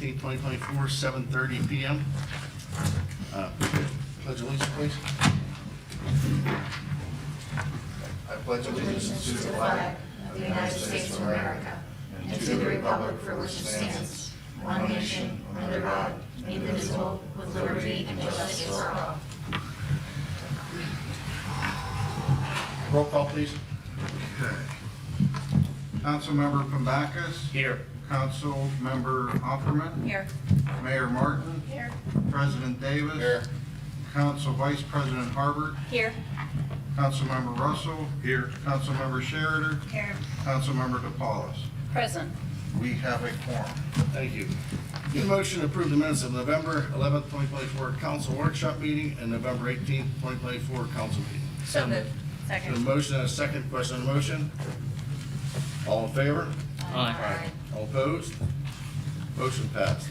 16th, 2024, 7:30 p.m. Pledge allegiance, please. I pledge allegiance To the flag of the United States of America and to the republic for which it stands, one nation, under God, indivisible, with liberty and justice for all. Roll call, please. Okay. Councilmember Pambacus. Here. Councilmember Opperman. Here. Mayor Martin. Here. President Davis. Here. Council Vice President Harbert. Here. Councilmember Russell. Here. Councilmember Sheridan. Here. Councilmember DePaulis. Present. We have a quorum. Thank you. Need a motion to approve the minutes of November 11th, 2024 council workshop meeting and November 18th, 2024 council meeting. So moved. A Second. motion and a second. Question on the motion? All in favor? Aye. All opposed? Motion passed.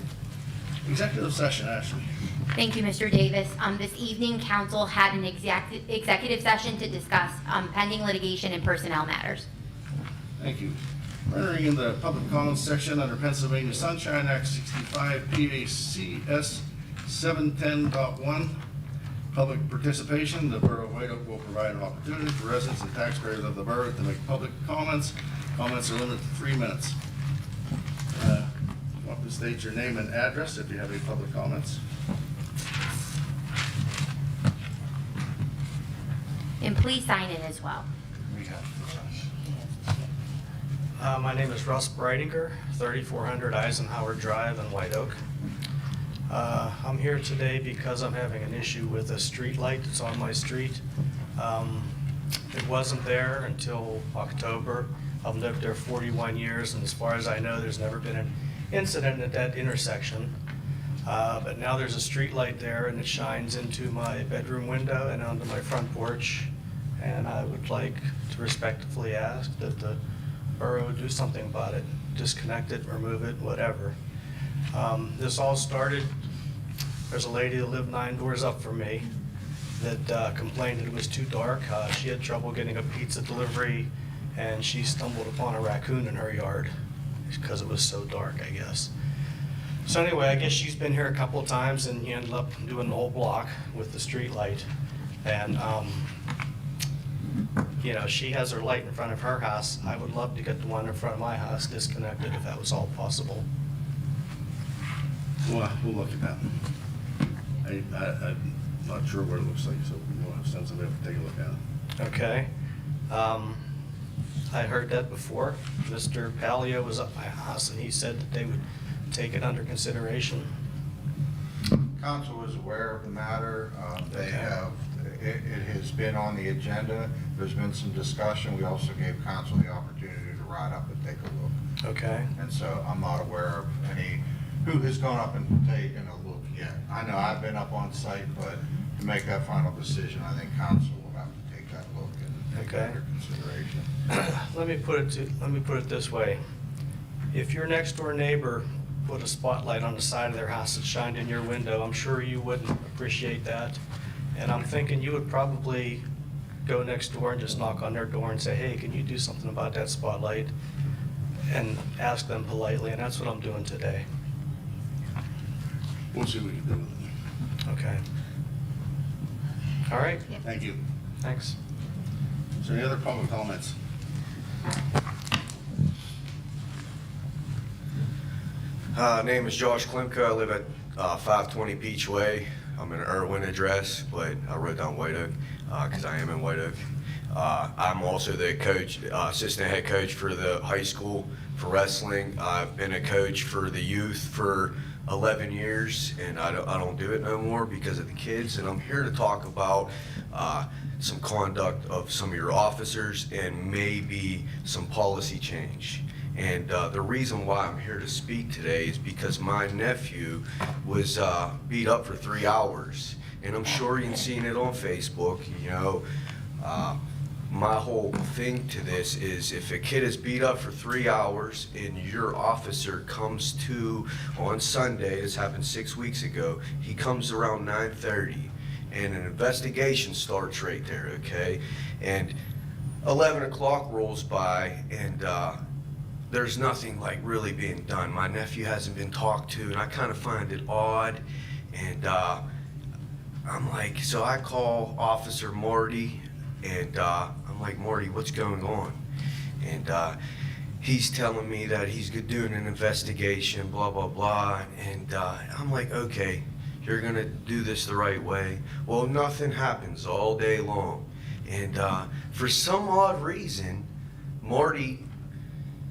Executive session, Ashley. Thank you, Mr. Davis. This evening, council had an executive session to discuss pending litigation and personnel matters. Thank you. Entering in the public comments section under Pennsylvania Sunshine Act 65 PACS 710.1. Public participation. The Borough of White Oak will provide an opportunity for residents and taxpayers of the borough to make public comments. Comments are limited to 3 minutes. Want to state your name and address if you have any public comments. And please sign in as well. We have. My name is Russ Breidinger, 3400 Eisenhower Drive in White Oak. I'm here today because I'm having an issue with a street light that's on my street. It wasn't there until October. I've lived there 41 years, and as far as I know, there's never been an incident at that intersection. But now there's a street light there, and it shines into my bedroom window and onto my front porch. And I would like to respectfully ask that the borough do something about it, disconnect it, remove it, whatever. This all started, there's a lady that lived 9 doors up from me that complained that it was too dark. She had trouble getting a pizza delivery, and she stumbled upon a raccoon in her yard because it was so dark, I guess. So anyway, I guess she's been here a couple of times, and you ended up doing the whole block with the street light. And you know, she has her light in front of her house. I would love to get the one in front of my house disconnected if that was all possible. Well, we'll look at that. I'm not sure what it looks like, so we'll have send somebody to take a look at it. Okay. I heard that before. Mr. Palio was up my house, and he said that they would take it under consideration. Council is aware of the matter. They Okay. have, it has been on the agenda. There's been some discussion. We also gave council the opportunity to ride up and take a look. Okay. And so I'm not aware of who has gone up and taken a look yet. I know I've been up on site, but to make that final decision, I think council will have to take that look and take it Okay. under consideration. Let me put it this way. If your next door neighbor put a spotlight on the side of their house that shined in your window, I'm sure you wouldn't appreciate that. And I'm thinking you would probably go next door and just knock on their door and say, hey, can you do something about that spotlight? And ask them politely, and that's what I'm doing today. We'll see what we can do with Okay. All right, it. Thank you. thanks. Is there any other public comments? Name is Josh Klimka. I live at 520 Beach Way. I'm in an Irwin address, but I wrote down White Oak because I am in White Oak. I'm also the coach, assistant head coach for the high school for wrestling. I've been a coach for the youth for 11 years, and I don't do it no more because of the kids. And I'm here to talk about some conduct of some of your officers and maybe some policy change. And the reason why I'm here to speak today is because my nephew was beat up for 3 hours. And I'm sure you've seen it on Facebook, you know. My whole thing to this is if a kid is beat up for 3 hours and your officer comes to on Sunday, this happened 6 weeks ago, he comes around 9:30 and an investigation starts right there, okay? And 11 o'clock rolls by and there's nothing like really being done. My nephew hasn't been talked to, and I kind of find it odd. And I'm like, so I call Officer Marty, and I'm like, Marty, what's going on? And he's telling me that he's doing an investigation, blah, blah, blah. And I'm like, okay, you're gonna do this the right way. Well, nothing happens all day long. And for some odd reason, Marty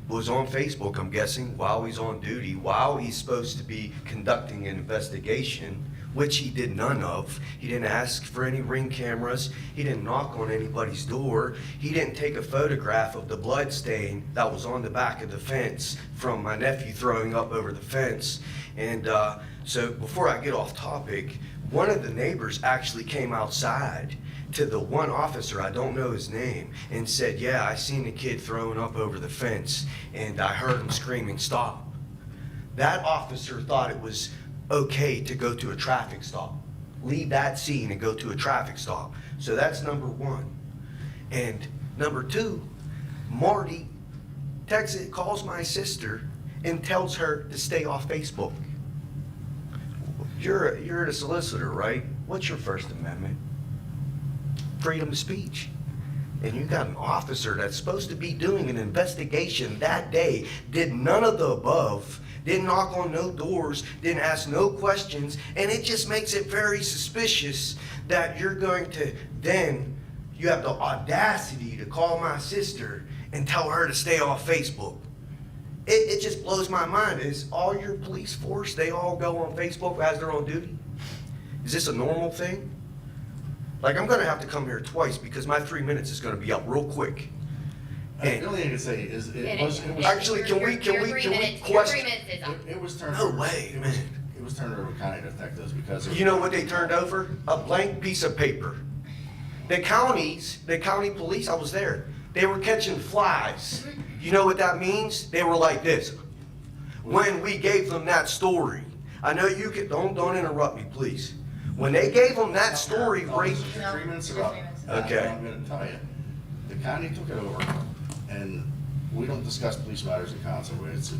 was on Facebook, I'm guessing, while he's on duty, while he's supposed to be conducting an investigation, which he did none of. He didn't ask for any ring cameras. He didn't knock on anybody's door. He didn't take a photograph of the blood stain that was on the back of the fence from my nephew throwing up over the fence. And so before I get off topic, one of the neighbors actually came outside to the one officer, I don't know his name, and said, yeah, I seen the kid throwing up over the fence, and I heard him screaming, stop. That officer thought it was okay to go to a traffic stop. Leave that scene and go to a traffic stop. So that's number one. And number two, Marty calls my sister and tells her to stay off Facebook. You're a solicitor, right? What's your First Amendment? Freedom of speech. And you got an officer that's supposed to be doing an investigation that day, did none of the above, didn't knock on no doors, didn't ask no questions, and it just makes it very suspicious that you're going to then, you have the audacity to call my sister and tell her to stay off Facebook. It just blows my mind. Is all your police force, they all go on Facebook as they're on duty? Is this a normal thing? Like, I'm gonna have to come here twice because my 3 minutes is gonna be up real quick. The only thing I can say is, it was, Actually, can we Your 3 question? minutes is up. it was turned No over. way, It was turned over to county detectives because. You know what they turned over? A blank piece of paper. The county police, I was there, they were catching flies. You know what that means? They were like this. When we gave them that story, I know you can, don't interrupt me, please. When they gave them that story, No, right? this is your 3 minutes about. Okay. I'm gonna tell you, the county took it over, and we don't discuss police matters in council.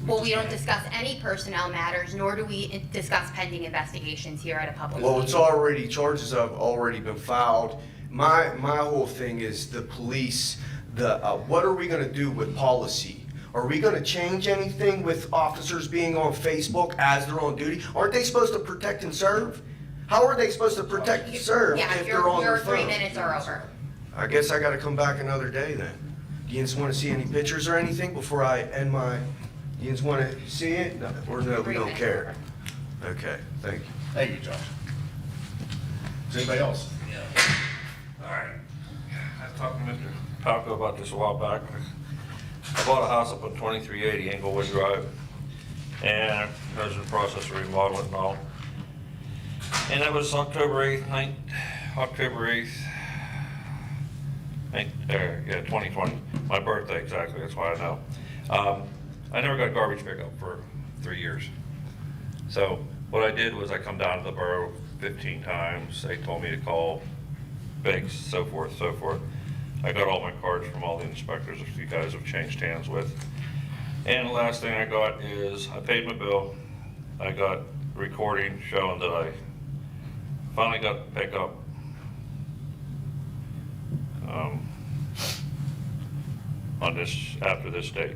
Well, we don't discuss any personnel matters, nor do we discuss pending investigations here at a public Well, meeting. it's already, charges have already been filed. My whole thing is the police, what are we gonna do with policy? Are we gonna change anything with officers being on Facebook as they're on duty? Aren't they supposed to protect and serve? How are they supposed to protect and serve Yeah, if they're on their your 3 phone? minutes are over. I guess I gotta come back another day then. Do you wanna see any pictures or anything before I end my, do you wanna see it? No, or no, we 3 don't minutes care? over. Okay, thank you. Thank you, Josh. Is anybody else? All right. I talked to Mr. Palco about this a while back. I bought a house up on 2380 Englewood Drive, and I was in the process of remodeling and all. And that was October 8th, 2020, my birthday exactly, that's why I know. I never got garbage pickup for 3 years. So what I did was I come down to the borough 15 times, they told me to call banks, so forth, so forth. I got all my cards from all the inspectors that you guys have changed hands with. And the last thing I got is, I paid my bill, I got a recording showing that I finally got pickup. On this, after this date.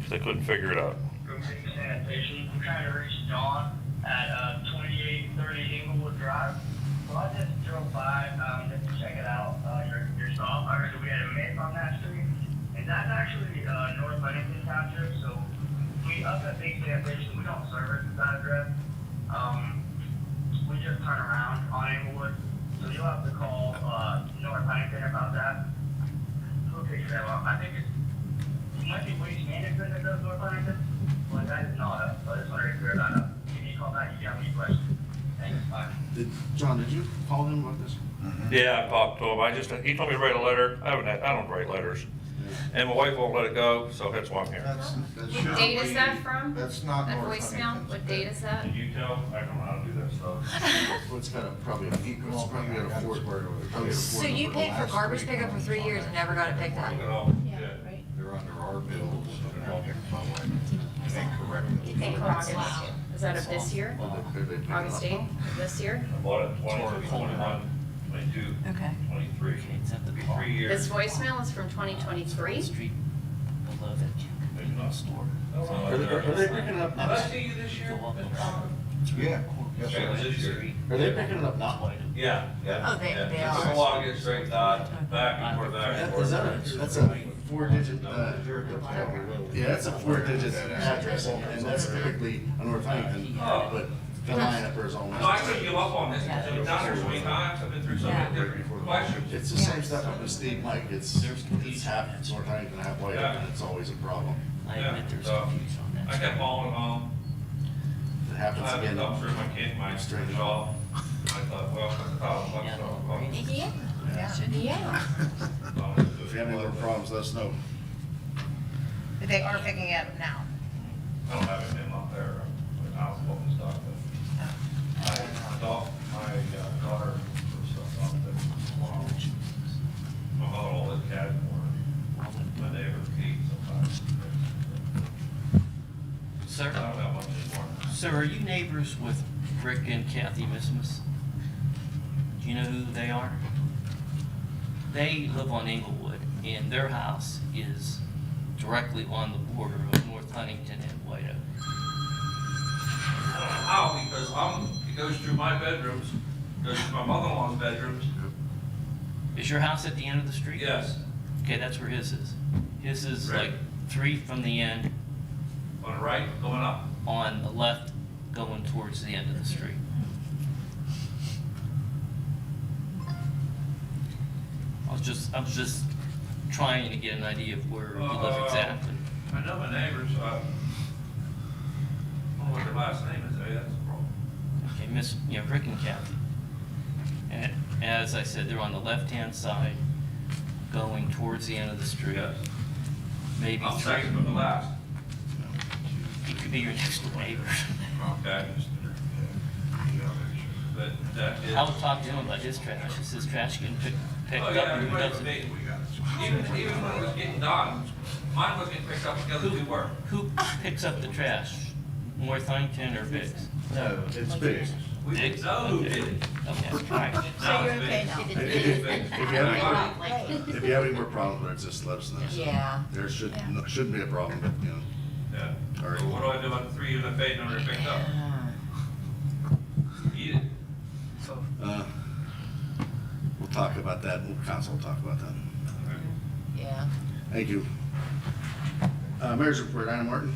They couldn't figure it out. Sanitation. I'm trying to reach Dawn at 2830 Englewood Drive. So I just drove by just to check it out, your stop. I heard that we had a myth on that street. And that's actually North Bennington Township, so we up at Big Sanitation, we don't service that address. We just turn around on Englewood. So you'll have to call North Bennington about that. Who takes that up? I think it might be Waste Management that does North Bennington, but that is not us. So I just wanted to clear that up. If you call back, if you have any questions. Thanks, bye. John, did you call him about this? Yeah, I talked to him, he told me to write a letter, I don't write letters. And my wife won't let it go, so that's why I'm here. That What shouldn't date is be- that from? That's not That North voicemail? Huntington. What date is that? Did you tell? I don't know how to do that stuff. Well, it's got a, probably got a four. So you paid for garbage pickup for 3 years and never got it picked up? Yeah. There they're under our bills of public phone, and they correct it. Wow. Is that of this year? August 8th, of this year? I bought it in 22, 21, 22, Okay. 23. It'll be 3 years. This voicemail is from 2023? Street below that Maybe not. store. Are they picking it up Did I now? see you this year? Go up Yeah. Yes, Yeah, it was sir. this year. Are they picking it up now? Yeah, yeah. Oh, they yeah. are. Took a while to get straightened out, back and forth, back and forth. Is that that's a four-digit, yeah, that's a four-digit address, and that's typically on North Huntington, but the line up there is all. No, I couldn't give up on this. I've been down here so many times, I've been through so many different questions. It's the same stuff up with Steve Mike, it's half North Huntington, half White Oak, and it's always a problem. I Yeah, admit there's so, confusion on that. I kept calling home. It I happens had a again. dumpster in my kid, my Straight jaw. I thought, well, Yeah. Yeah. If you have any more problems, let us know. But they are picking it up now. I don't have anything up there, but I was looking stuff, but my daughter, put stuff up there. My mother all this cat for my neighbor Pete sometimes. I Sir, don't have much anymore. sir, are you neighbors with Rick and Kathy Mismas? Do you know who they are? They live on Englewood, and their house is directly on the border of North Huntington and White Oak. How, because it goes through my bedrooms, goes through my mother-in-law's bedrooms. Is your house at the end of the street? Yes, Okay, that's where his is. His is Right. like 3 from the end, on the right, going up. on the left, going towards the end of the street. I was just trying to get an idea of where you live exactly. I know my neighbors, I don't know what their last name is, that's the problem. Okay, Rick and Kathy. And as I said, they're on the left-hand side, going towards the end of the street. Yes. Maybe I'm 3. second from the last. It could be your next door neighbor. Okay. But that is. I was talking to him about his trash. Is his trash getting picked Oh, up? yeah, And who everybody does but it? me. Even when it was getting done, mine was getting picked up together two were. Who picks up the trash? North Huntington or Biggs? No, it's big. We didn't know who did it. Okay, all right. Now you're it's okay big. now. If you have any more problems with it, just let us know. Yeah. There shouldn't be a problem, but, you know. Yeah. All right. Well, what do I do about the 3 unit fade number picked up? Eat it. We'll talk about that, council will talk about that. Yeah. Thank you. Mayor's report, Anna Martin.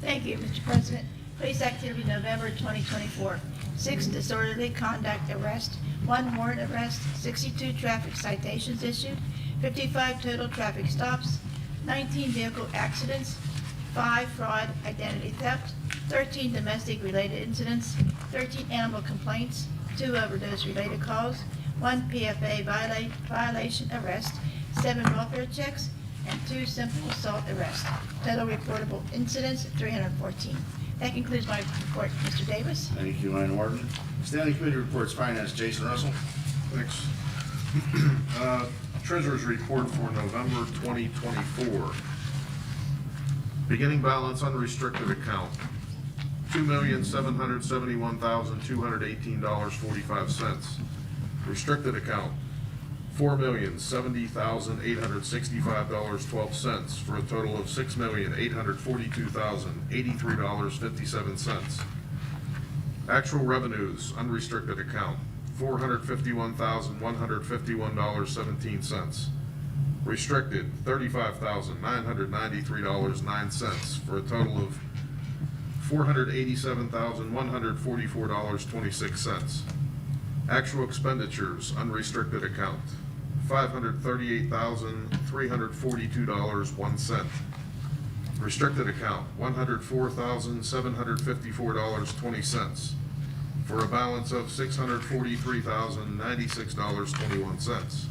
Thank you, Mr. President. Police activity November 2024. 6 disorderly conduct arrests, 1 warrant arrest, 62 traffic citations issued, 55 total traffic stops, 19 vehicle accidents, 5 fraud identity theft, 13 domestic related incidents, 13 animal complaints, 2 overdose related calls, 1 PFA violation arrest, 7 welfare checks, and 2 simple assault arrests. Total reportable incidents, 314. That concludes my report, Mr. Davis. Thank you, Anna Martin. Standing Committee reports, Finance, Jason Russell. Thanks. Treasurer's report for November 2024. Beginning balance unrestricted account, $2,771,218.45. Restricted account, $4,070,865.12 for a total of $6,842,083.57. Actual revenues, unrestricted account, $451,151.17. Restricted, $35,993.09 for a total of $487,144.26. Actual expenditures, unrestricted account, $538,342.01. Restricted account, $104,754.20, for a balance of $643,096.21.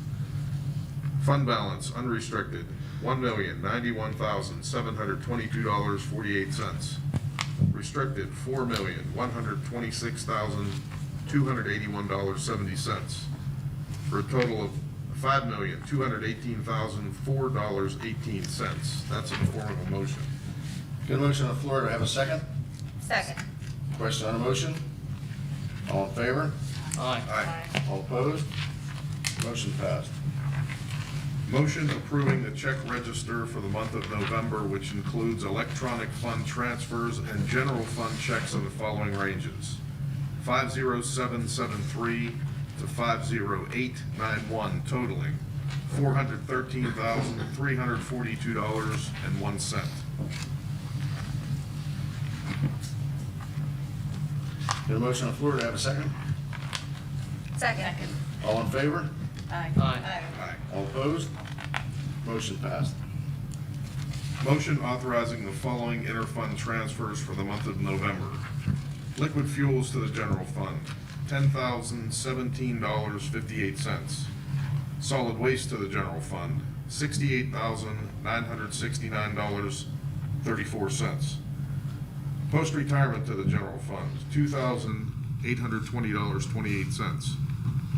Fund balance, unrestricted, $1,091,722.48. Restricted, $4,126,281.70, for a total of $5,218,004.18. That's in the form of a motion. Got a motion on the floor, do I have a second? Second. Question on the motion? All in favor? Aye. Aye. All opposed? Motion passed. Motion approving the check register for the month of November, which includes electronic fund transfers and general fund checks in the following ranges: 50773 to 50891, totaling $413,342.01. Got a motion on the floor, do I have a second? Second. All in favor? Aye. Aye. Aye. All opposed? Motion passed. Motion authorizing the following interfund transfers for the month of November. Liquid fuels to the general fund, $10,017.58. Solid waste to the general fund, $68,969.34. Post-retirement to the general fund, $2,820.28.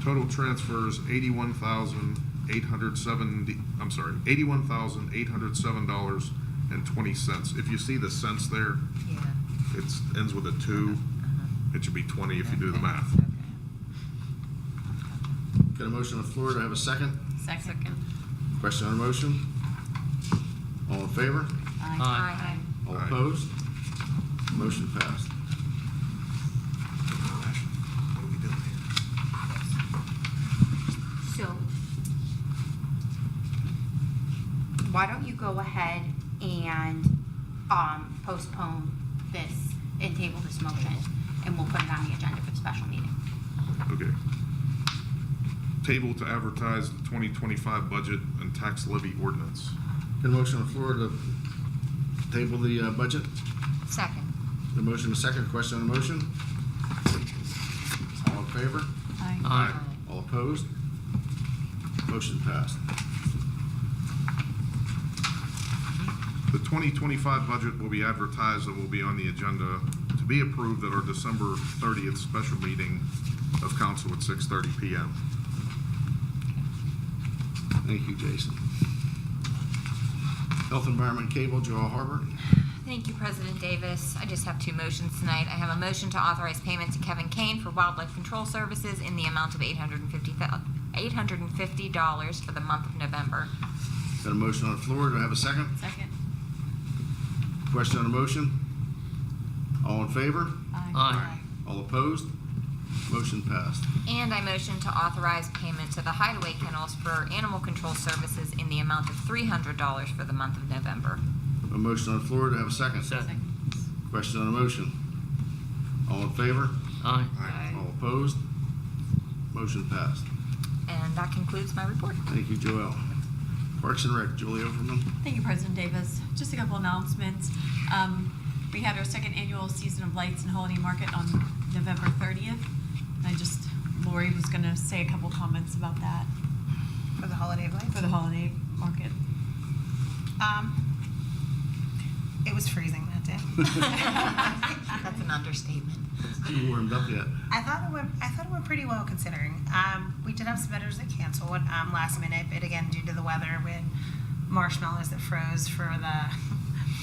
Total transfers, $81,807.20. If you see the cents there, it ends with a 2. It should be 20 if you do the math. Got a motion on the floor, do I have a second? Second. Question on the motion? All in favor? Aye. All Aye. opposed? Motion passed. So, why don't you go ahead and postpone this and table this motion, and we'll put it on the agenda for the special meeting. Okay. Table to advertise the 2025 budget and tax levy ordinance. Got a motion on the floor to table the budget? Second. The motion and second, question on the motion? All in favor? Aye. All opposed? Motion passed. The 2025 budget will be advertised and will be on the agenda to be approved at our December 30th special meeting of council at 6:30 PM. Thank you, Jason. Health Environment Cable, Joel Harbert. Thank you, President Davis. I just have two motions tonight. I have a motion to authorize payment to Kevin Kane for wildlife control services in the amount of $850 for the month of November. Got a motion on the floor, do I have a second? Second. Question on the motion? All in favor? Aye. All opposed? Motion passed. And I motion to authorize payment to the Hideaway Kennels for animal control services in the amount of $300 for the month of November. A motion on the floor, do I have a second? Second. Question on the motion? All in favor? Aye. All opposed? Motion passed. And that concludes my report. Thank you, Joel. Parks and Rec, Julie Overman. Thank you, President Davis. Just a couple announcements. We had our second annual Season of Lights and Holiday Market on November 30th. Lori was going to say a couple comments about that. For the holiday of lights? For the holiday market. It was freezing that day. That's an understatement. You warmed up yet? I thought it went pretty well considering. We did have some vendors that canceled last minute, but again, due to the weather, we had marshmallows that froze for the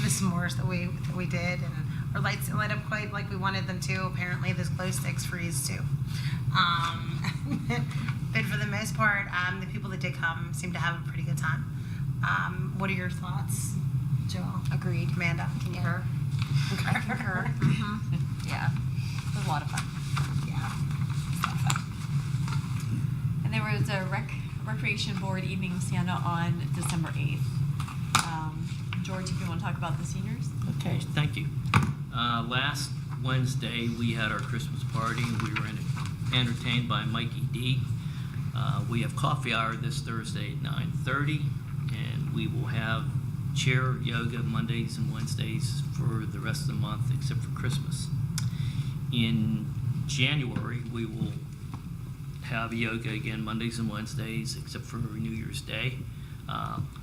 s'mores that we did, and our lights didn't light up quite like we wanted them to. Apparently, those glow sticks freeze too. But for the most part, the people that did come seemed to have a pretty good time. What are your thoughts, Joel? Agreed. Amanda, can you concur? I concur. Yeah, it was a lot of fun. Yeah. And there was a recreation board evening with Santa on December 8th. George, if you want to talk about the seniors? Okay, thank you. Last Wednesday, we had our Christmas party, and we were entertained by Mikey D. We have coffee hour this Thursday at 9:30, and we will have chair yoga Mondays and Wednesdays for the rest of the month, except for Christmas. In January, we will have yoga again Mondays and Wednesdays, except for New Year's Day.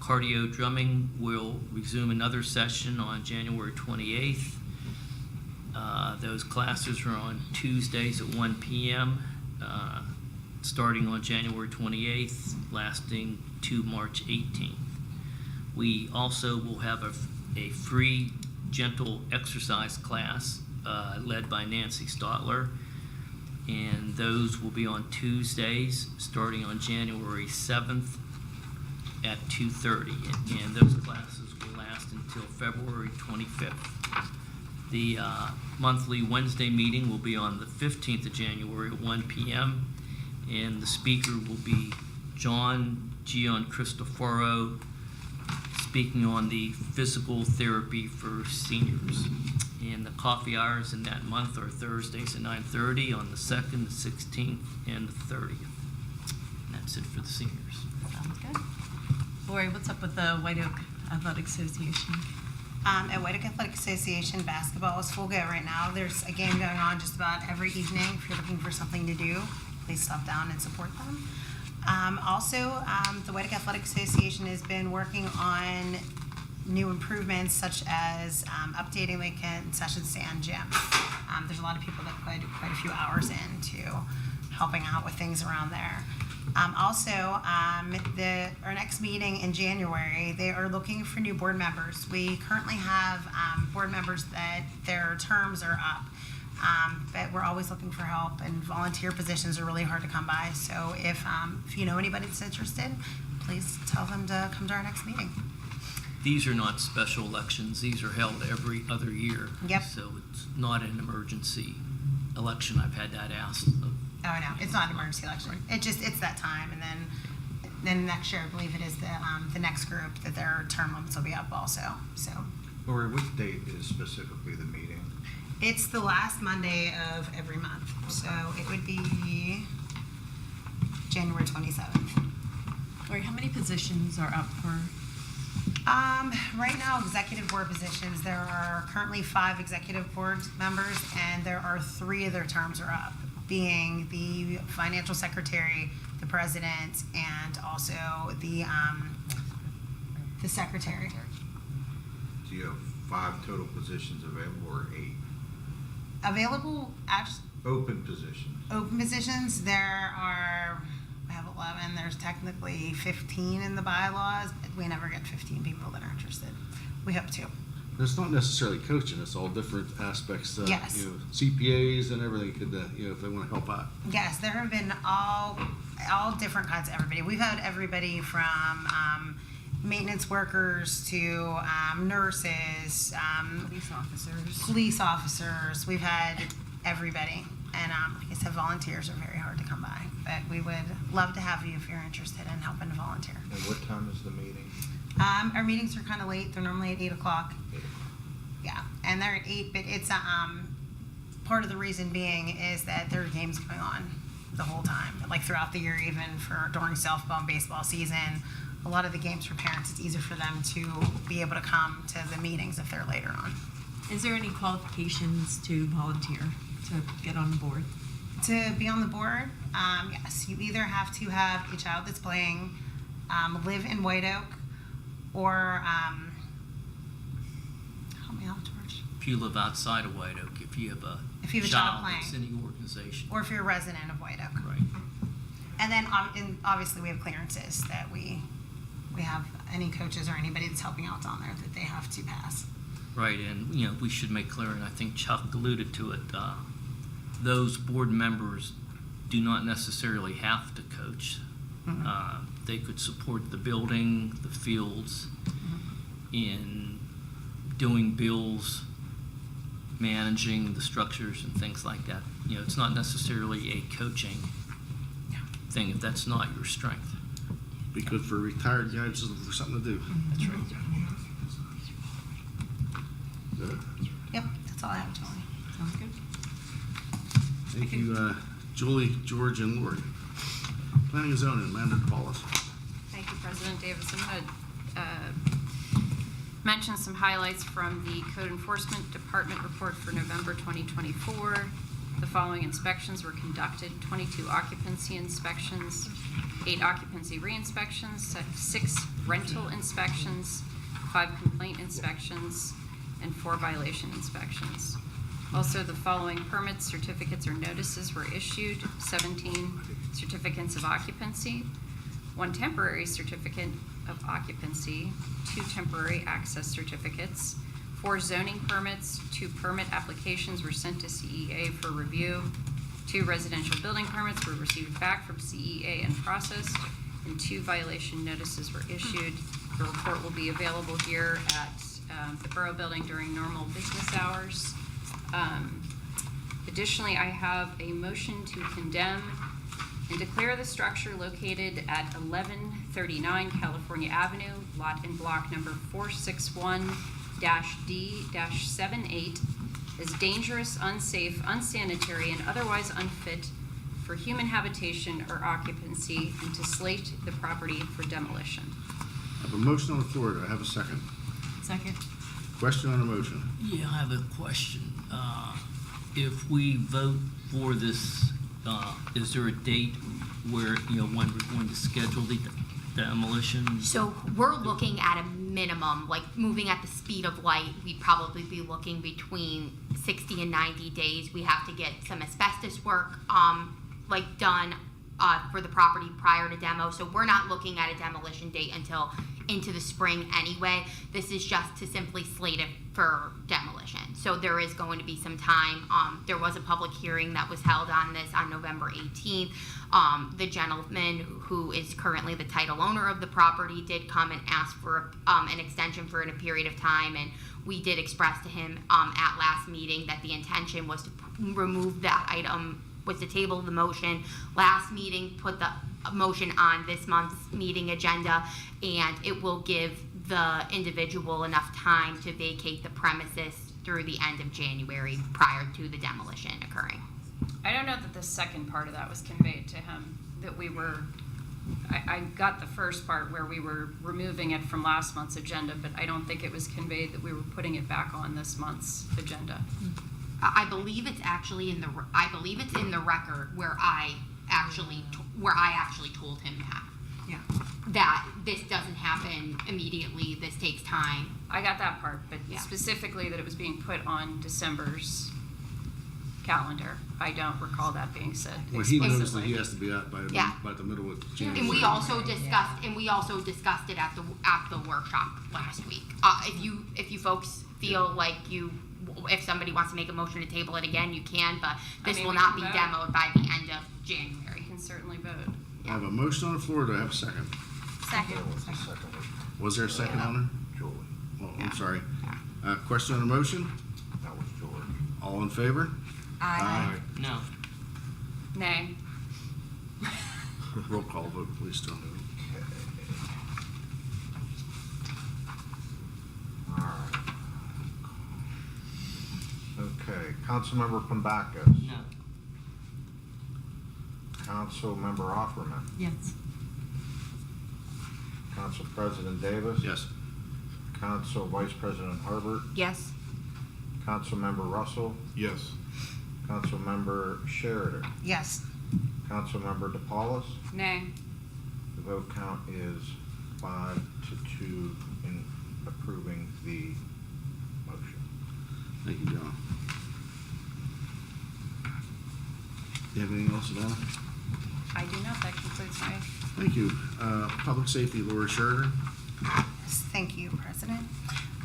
Cardio drumming will resume another session on January 28th. Those classes are on Tuesdays at 1 p.m. starting on January 28th, lasting to March 18th. We also will have a free gentle exercise class led by Nancy Stotler, and those will be on Tuesdays starting on January 7th at 2:30, and those classes will last until February 25th. The monthly Wednesday meeting will be on the 15th of January at 1 p.m., and the speaker will be John Cristoforo, speaking on the physical therapy for seniors. And the coffee hours in that month are Thursdays at 9:30 on the 2nd, the 16th, and the 30th. And that's it for the seniors. Sounds good. Lori, what's up with the White Oak Athletic Association? At White Oak Athletic Association, basketball is full go right now. There's a game going on just about every evening. If you're looking for something to do, please stop down and support them. Also, the White Oak Athletic Association has been working on new improvements such as updating the concession stand gym. There's a lot of people that put quite a few hours into helping out with things around there. Our next meeting in January, they are looking for new board members. We currently have board members that their terms are up, but we're always looking for help, and volunteer positions are really hard to come by. So if you know anybody that's interested, please tell them to come to our next meeting. These are not special elections. These are held every other year. Yep. So it's not an emergency election. I've had that asked. Oh, no, it's not an emergency election. Right. It's that time, and then next year, I believe it is the next group that their term limits will be up also, so. Lori, which date is specifically the meeting? It's the last Monday of every month, so it would be January 27th. Lori, how many positions are up for? Right now, executive board positions, there are currently 5 executive board members, and there are 3 of their terms are up, being the financial secretary, the president, and also the secretary. Do you have 5 total positions available or 8? Available, Open positions. open positions, we have 11, there's technically 15 in the bylaws, but we never get 15 people that are interested. We hope to. It's not necessarily coaching, it's all different aspects, Yes. CPAs and everything could, if they want to help out. Yes, there have been all different kinds of everybody. We've had everybody from maintenance workers to nurses, police officers. We've had everybody. And like I said, volunteers are very hard to come by. But we would love to have you if you're interested in helping to volunteer. And what time is the meeting? Our meetings are kind of late. They're normally at 8 o'clock. Yeah, and they're at 8, but it's part of the reason being is that there are games going on the whole time, like throughout the year, even during softball and baseball season. A lot of the games for parents, it's easier for them to be able to come to the meetings if they're later on. Is there any qualifications to volunteer to get on the board? To be on the board, yes, you either have to have a child that's playing, live in White Oak, or help me out, George. If you live outside of White Oak, if you have a child that's in playing. the organization. Or if you're a resident of White Oak. Right. And then obviously we have clearances that we have any coaches or anybody that's helping out down there that they have to pass. Right, and, we should make clear, and I think Chuck alluded to it, those board members do not necessarily have to coach. Mm-hmm. They could support the building, the fields, in doing bills, managing the structures and things like that. It's not necessarily a coaching thing if that's not your strength. Be good for retired guys looking for something to do. That's right. Good. Yep, that's all I have, Julie. Sounds good. Thank you, Julie, George, and Lori. Planning and zoning, Amanda DePaulis. Thank you, President Davis. I'm going to mention some highlights from the Code Enforcement Department report for November 2024. The following inspections were conducted: 22 occupancy inspections, 8 occupancy re-inspections, 6 rental inspections, 5 complaint inspections, and 4 violation inspections. Also, the following permits, certificates, or notices were issued: 17 certificates of occupancy, 1 temporary certificate of occupancy, 2 temporary access certificates, 4 zoning permits, 2 permit applications were sent to CEA for review, 2 residential building permits were received back from CEA and processed, and 2 violation notices were issued. The report will be available here at the Borough Building during normal business hours. Additionally, I have a motion to condemn and declare the structure located at 1139 California Avenue, lot and block number 461-D-78, as dangerous, unsafe, unsanitary, and otherwise unfit for human habitation or occupancy, and to slate the property for demolition. I have a motion on the floor. Do I have a second? Second. Question on the motion? Yeah, I have a question. If we vote for this, is there a date where, when we're going to schedule the demolition? So we're looking at a minimum, like moving at the speed of light, we'd probably be looking between 60 and 90 days. We have to get some asbestos work, done for the property prior to demo. So we're not looking at a demolition date until into the spring anyway. This is just to simply slate it for demolition. So there is going to be some time. There was a public hearing that was held on this on November 18th. The gentleman who is currently the title owner of the property did come and ask for an extension for a period of time, and we did express to him at last meeting that the intention was to remove that item, was to table the motion. Last meeting, put the motion on this month's meeting agenda, and it will give the individual enough time to vacate the premises through the end of January prior to the demolition occurring. I don't know that the second part of that was conveyed to him, that we were, I got the first part where we were removing it from last month's agenda, but I don't think it was conveyed that we were putting it back on this month's agenda. I believe it's actually in the record where I actually told him that. Yeah. That this doesn't happen immediately, this takes time. I got that part, but Yeah. specifically that it was being put on December's calendar. I don't recall that being said Well, he knows that explicitly. he has to be out by Yeah. the middle of January. And we also discussed it at the workshop last week. If you folks feel like if somebody wants to make a motion to table it again, you can, but this will we not can be vote. demoed by the end of January. We can certainly vote. I have a motion on the floor. Do I have a second? Second. Was there a second on it? Julie. Oh, I'm sorry. Question on the motion? That was George. All in favor? Aye. No. Nay. Roll call vote, please, Tom. All right. Okay, Councilmember Pambacus. No. Councilmember Offerman. Yes. Council President Davis. Yes. Council Vice President Harbert. Yes. Councilmember Russell. Yes. Councilmember Sheridan. Yes. Councilmember DePaulus. Nay. The vote count is 5-2 in approving the motion. Thank you, John. Do you have anything else, Donna? I do not. That concludes my. Thank you. Public Safety, Laura Sheridan. Yes, thank you, President.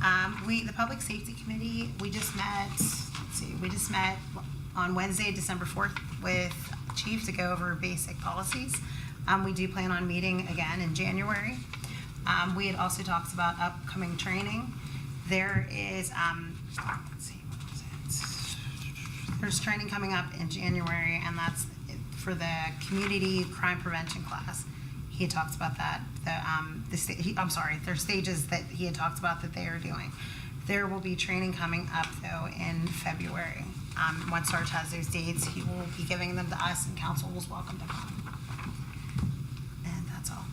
The Public Safety Committee, we just met on Wednesday, December 4th with Chief to go over basic policies. We do plan on meeting again in January. We had also talked about upcoming training. There is, let's see, what was it? There's training coming up in January, and that's for the community crime prevention class. He had talked about that. There's stages that he had talked about that they are doing. There will be training coming up though in February. Once Sarge has those dates, he will be giving them to us, and council was welcome to come. And that's all.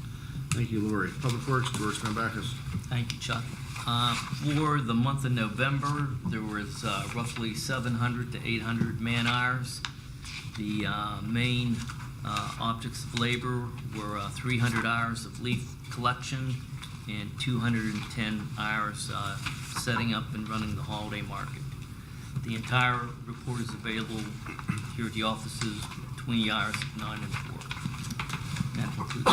Thank you, Lori. Public Works, George Pambacus. Thank you, Chuck. For the month of November, there was roughly 700 to 800 man-hours. The main objects of labor were 300 hours of leaf collection and 210 hours setting up and running the holiday market. The entire report is available here at the offices between the hours of 9 and 4. That concludes.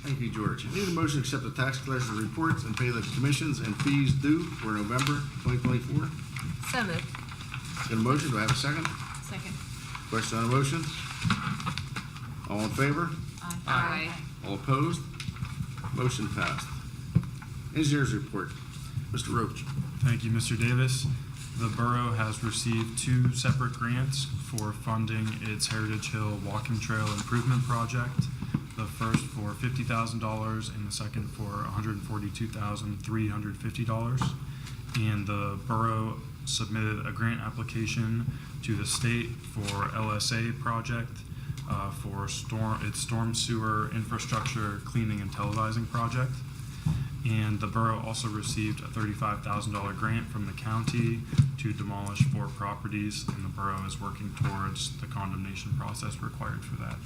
Thank you, George. Need a motion to accept the tax collector's reports and pay the commissions and fees due for November 2024. So moved. Got a motion, do I have a second? Second. Question on the motion? All in favor? Aye. All opposed? Motion passed. Engineers report. Mr. Roach. Thank you, Mr. Davis. The borough has received 2 separate grants for funding its Heritage Hill Walking Trail Improvement Project. The first for $50,000 and the second for $142,350. And the borough submitted a grant application to the state for LSA project for its storm sewer infrastructure cleaning and televising project. And the borough also received a $35,000 grant from the county to demolish 4 properties, and the borough is working towards the condemnation process required for that.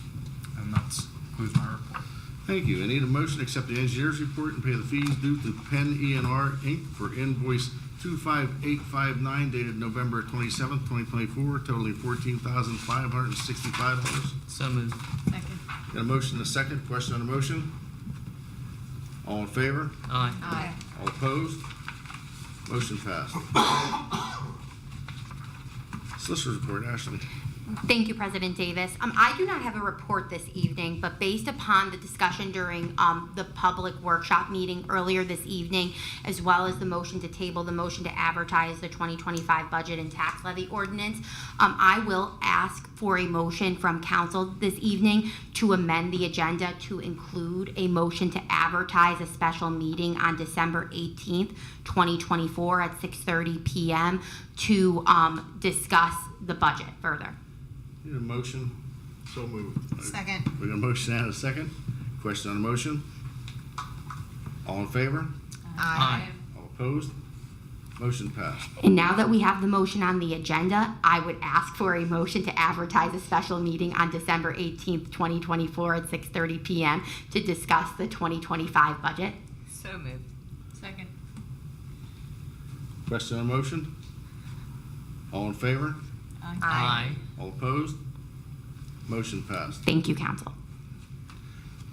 And that concludes my report. Thank you. I need a motion to accept the engineers report and pay the fees due to Penn E&R Inc. for invoice 25859 dated November 27th, 2024, totaling $14,565. So moved. Second. Got a motion and a second. Question on the motion? All in favor? Aye. Aye. All opposed? Motion passed. Solicitor's report, Ashley. Thank you, President Davis. I do not have a report this evening, but based upon the discussion during the public workshop meeting earlier this evening, as well as the motion to table, the motion to advertise the 2025 budget and tax levy ordinance, I will ask for a motion from council this evening to amend the agenda to include a motion to advertise a special meeting on December 18th, 2024 at 6:30 p.m. to discuss the budget further. Need a motion? So moved. Second. We got a motion and a second. Question on the motion? All in favor? Aye. All opposed? Motion passed. And now that we have the motion on the agenda, I would ask for a motion to advertise a special meeting on December 18th, 2024 at 6:30 p.m. to discuss the 2025 budget. So moved. Second. Question on the motion? All in favor? Aye. All opposed? Motion passed. Thank you, council.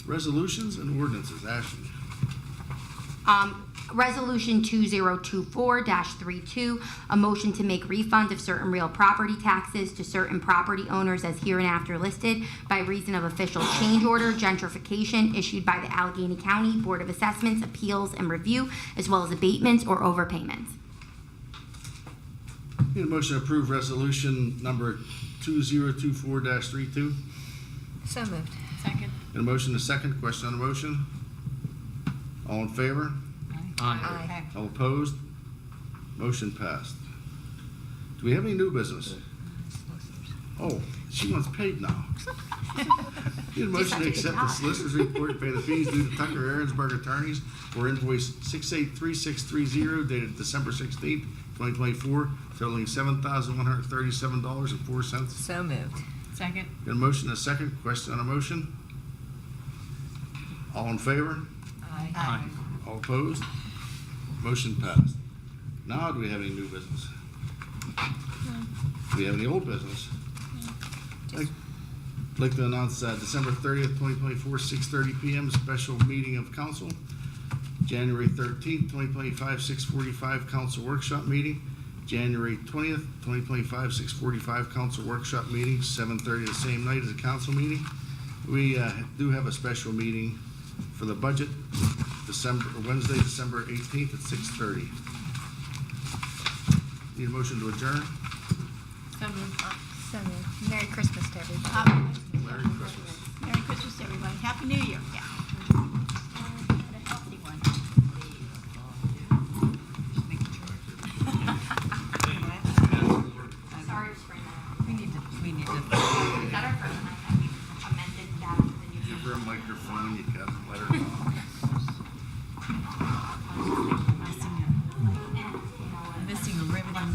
Resolutions and ordinances. Ashley. Resolution 2024-32, a motion to make refund of certain real property taxes to certain property owners as hereinafter listed by reason of official change order, gentrification issued by the Allegheny County Board of Assessments, Appeals, and Review, as well as abatements or overpayments. Need a motion to approve resolution number 2024-32. So moved. Second. Got a motion and a second. Question on the motion? All in favor? Aye. All opposed? Motion passed. Do we have any new business? Oh, she wants paid now. Need a motion to accept the solicitor's report and pay the fees due to Tucker Aaronsburg Attorneys for invoice 683630 dated December 16th, 2024, totaling $7,137.04. So moved. Second. Got a motion and a second. Question on a motion? All in favor? Aye. All opposed? Motion passed. Now, do we have any new business? Do we have any old business? I'd like to announce December 30th, 2024, 6:30 p.m. special meeting of council. January 13th, 2025, 6:45 council workshop meeting. January 20th, 2025, 6:45 council workshop meeting, 7:30 the same night as a council meeting. We do have a special meeting for the budget, Wednesday, December 18th at 6:30. Need a motion to adjourn? So moved. So moved. Merry Christmas to everybody. Merry Christmas. Merry Christmas, everybody. Happy New Year. Yeah. Sorry to bring that up. We need to. Is that our first time that we've amended that with the new? Give her a microphone, you can let her talk. Missing a riveting